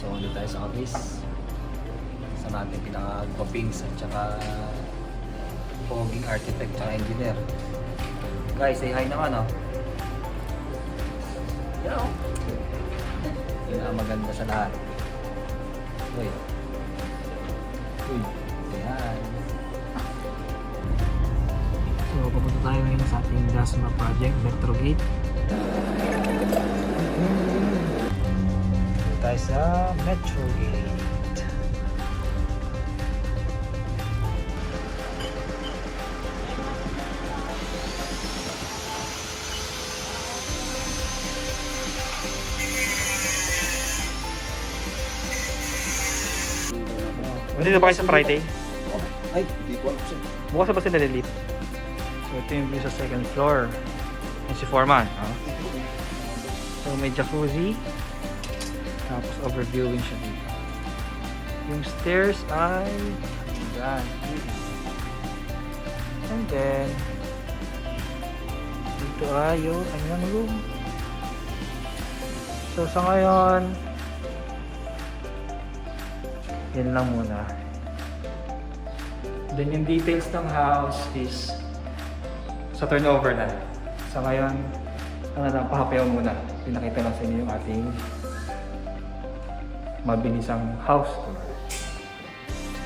So, dito tayo sa office. Sa natin pinaka-gopings at saka poging architect at engineer. Guys, say hi naman, oh. Yo! Yun ang maganda sa lahat. Uy. Uy. Say hi. So, papunta tayo ngayon sa ating Dasma project, Retrogate. Dito tayo sa Metrogate. Dito ba kayo sa Friday? Ay, hindi ko alam siya. Bukas ba sila nalilip? So ito yung view sa second floor. Yung si Foreman. So may jacuzzi. Tapos overviewing siya dito. Yung stairs ay yan. And then dito ay yung kanyang room. So sa ngayon yan lang muna. Then yung details ng house is sa turnover na. Sa ngayon, pahapayaw muna. Pinakita lang sa inyo yung ating mabilisang house tour.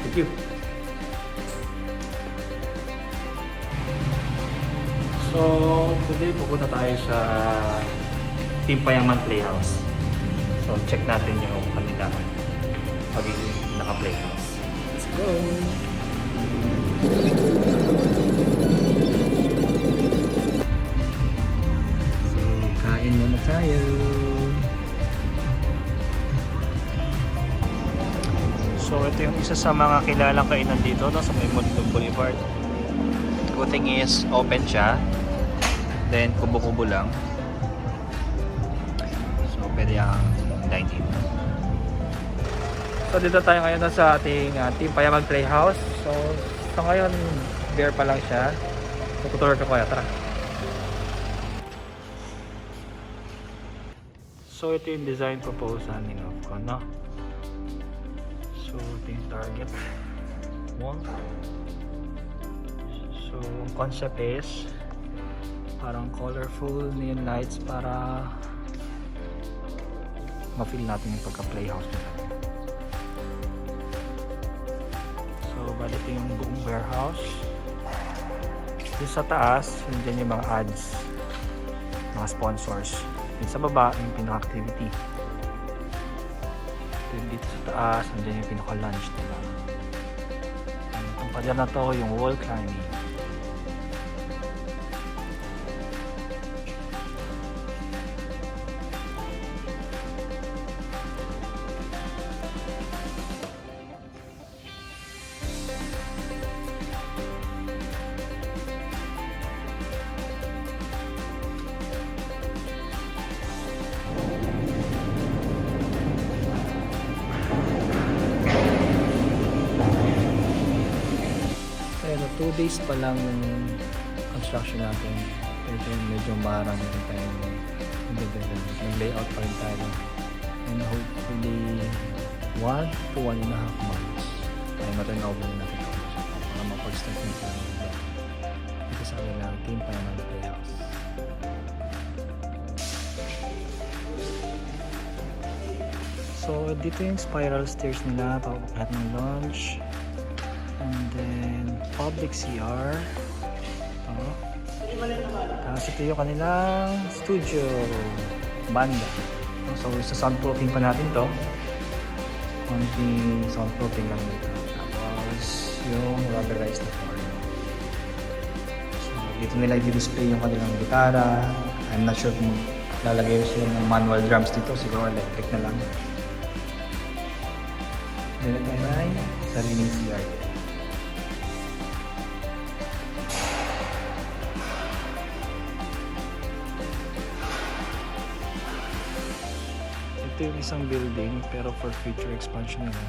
Thank you. So, today pupunta tayo sa Team Payaman Playhouse. So, check natin yung kanila pagiging naka-playhouse. Let's go! So, kain muna tayo. So, ito yung isa sa mga kilalang kainan dito no, sa may Mondog Boulevard. Good thing is, open siya. Then, kubo-kubo lang. So, pwede ang dine-in. So dito tayo ngayon sa ating Team Payaman Playhouse. So sa ngayon bare pa lang siya. So tuturuan ko kaya, tara. So ito yung design proposal ni Novco, no? So ito yung target 1. So ang concept is parang colorful neon lights para ma-feel natin yung pagka-playhouse nila. Bali ito yung buong warehouse. Dito sa taas, nandiyan yung mga ads, mga sponsors. Dito sa baba, yung pinaka-activity. Dito sa taas, nandiyan yung pinaka-lunch nila. Itong pader na to, yung wall climbing. Pero 2 days pa lang yung construction natin. Pero medyo marami rin tayo nag-layout pa rin tayo. And hopefully 1 to 1.5 months ay ma-turn over na natin ito. Para mapag-start na tayo dito sa kanilang Team Payaman Playhouse. So dito yung spiral stairs nila papakyat ng launch. And then public CR. Tapos ito yung kanilang studio banda. So sa soundproofing pa natin to. Konting soundproofing lang dito. Tapos yung rubberized na floor. So dito nila i-display yung kanilang gitara. I'm not sure kung lalagay sila ng manual drums dito. Siguro electric na lang. Dito tayo ay sariling CR. Ito yung isang building pero for future expansion nila.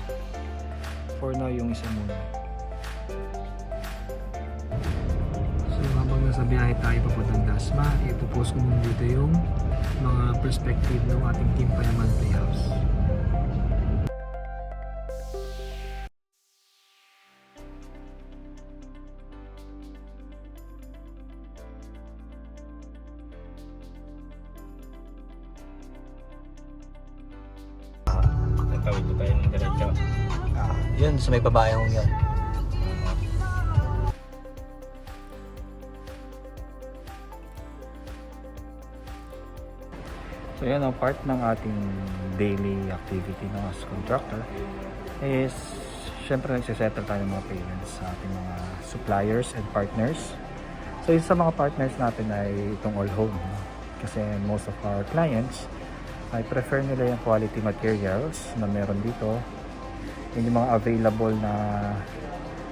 For now yung isa muna. So habang nasa biyahe tayo papuntang Dasma, ipopost ko muna dito yung mga perspective ng ating Team Payaman Playhouse. Tawid ko tayo ng diretso. Yun, sa may pabayang yun. So yan ang part ng ating daily activity ng as contractor is syempre nagsisettle tayo ng mga payments sa ating mga suppliers and partners. So yung sa mga partners natin ay itong All Home, no? Kasi most of our clients ay prefer nila yung quality materials na meron dito. Yung mga available na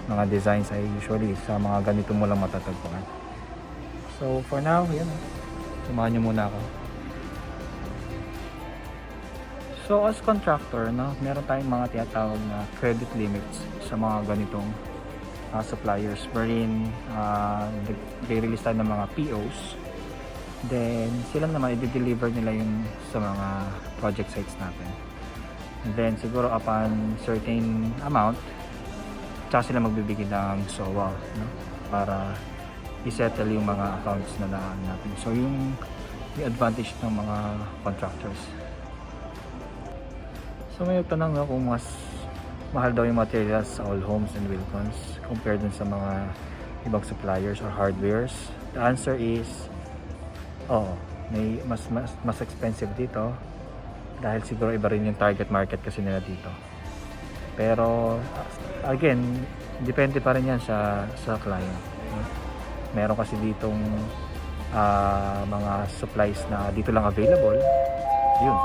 mga designs ay usually sa mga ganito mo lang matatagpuan. So for now, yan, samahan nyo muna ako. So as contractor, no, meron tayong mga tinatawag na credit limits sa mga ganitong suppliers wherein they-release tayo ng mga POs. Then sila naman i-deliver nila yung sa mga project sites natin. And then siguro upon certain amount, tsaka sila magbibigay ng SOA, no, para i-settle yung mga accounts na daan natin. So yung advantage ng mga contractors. So may tanong na kung mas mahal daw yung materials sa All Homes and Wilcons compared dun sa mga ibang suppliers or hardwares. The answer is may mas expensive dito dahil siguro iba rin yung target market kasi nila dito. Pero again, depende pa rin yan sa client. Meron kasi ditong mga supplies na dito lang available. Yun.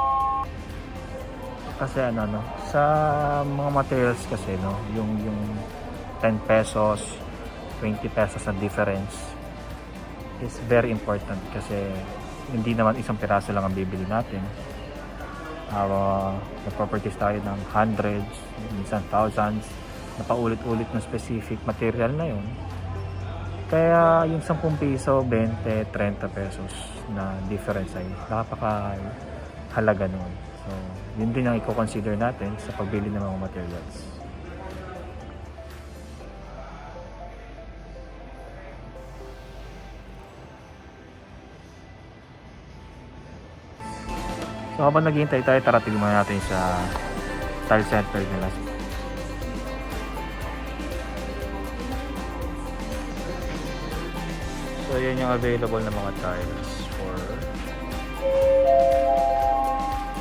Kasi sa mga materials kasi yung 10 pesos, 20 pesos na difference is very important kasi hindi naman isang piraso lang ang bibili natin. Properties tayo ng hundreds, minsan thousands, na paulit-ulit ng specific material na yun. Kaya yung 10 piso, 20, 30 pesos na difference ay napakahalaga nun. So, yun din ang i-consider natin sa pagbili ng mga materials. So habang naghihintay tayo, tara tignan natin sa tile center nila. So yan yung available na mga tiles for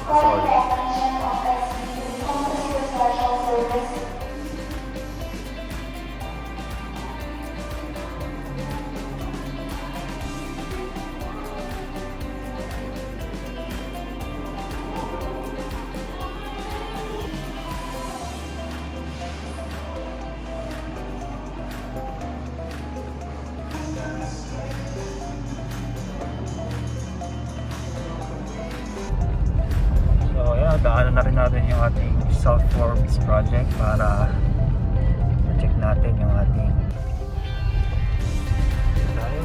solid. Daanan na rin natin yung ating South Forbes project para check natin yung ating tayo.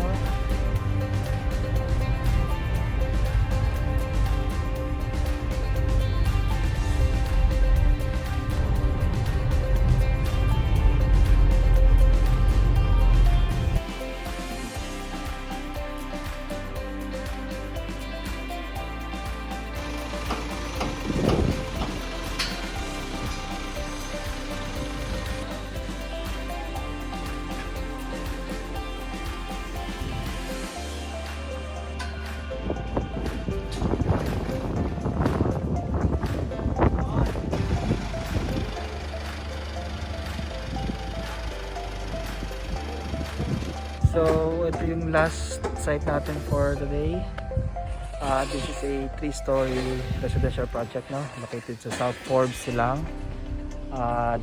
So, ito yung last site natin for the day. This is a 3-story residential project, no? Located sa South Forbes, Silang.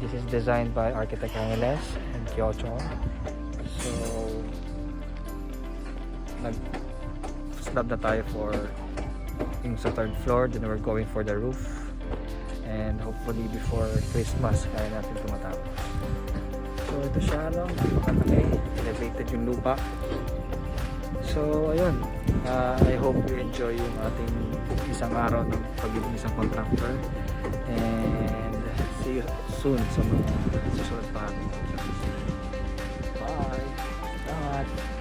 This is designed by Architect Angeles and Kyocho. So, nag-slab na tayo for yung sa 3rd floor. Then we're going for the roof. And hopefully before Christmas, kaya natin tumatapos. So ito siya, napakalaki, elevated yung lupa. So ayun, I hope you enjoy yung ating isang araw ng pagiging isang contractor. And see you soon sa mga susunod pa. Bye! Salamat!